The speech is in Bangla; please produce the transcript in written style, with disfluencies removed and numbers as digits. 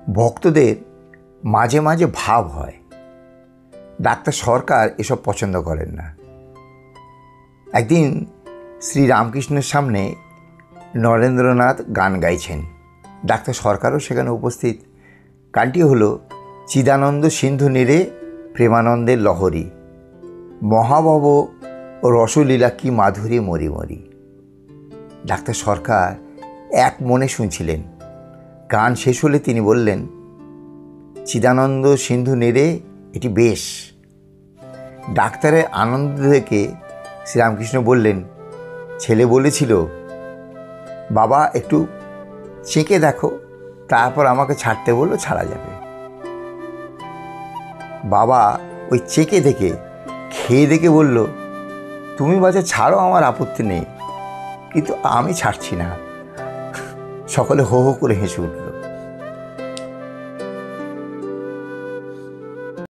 ভক্তদের মাঝে মাঝে ভাব হয়। ডাক্তার সরকার এসব পছন্দ করেন না। একদিন শ্রী রামকৃষ্ণের সামনে নরেন্দ্রনাথ গান গাইছেন। ডাক্তার সরকারও সেখানে উপস্থিত। গানটি হলো চিদানন্দ সিন্ধু নীরে প্রেমানন্দের লহরী, মহাভব রসলীলা কি মাধুরী মরি মরি। ডাক্তার সরকার এক মনে শুনছিলেন। গান শেষ হলে তিনি বললেন, চিদানন্দ সিন্ধু নীরে এটি বেশ। ডাক্তারের আনন্দ দেখে শ্রীরামকৃষ্ণ বললেন, ছেলে বলেছিল, বাবা একটু চেখে দেখো, তারপর আমাকে ছাড়তে বললো, ছাড়া যাবে। বাবা ওই চেখে দেখে খেয়ে দেখে বলল, তুমি বাজে ছাড়ো, আমার আপত্তি নেই, কিন্তু আমি ছাড়ছি না। সকলে হো হো করে হেসে উঠল।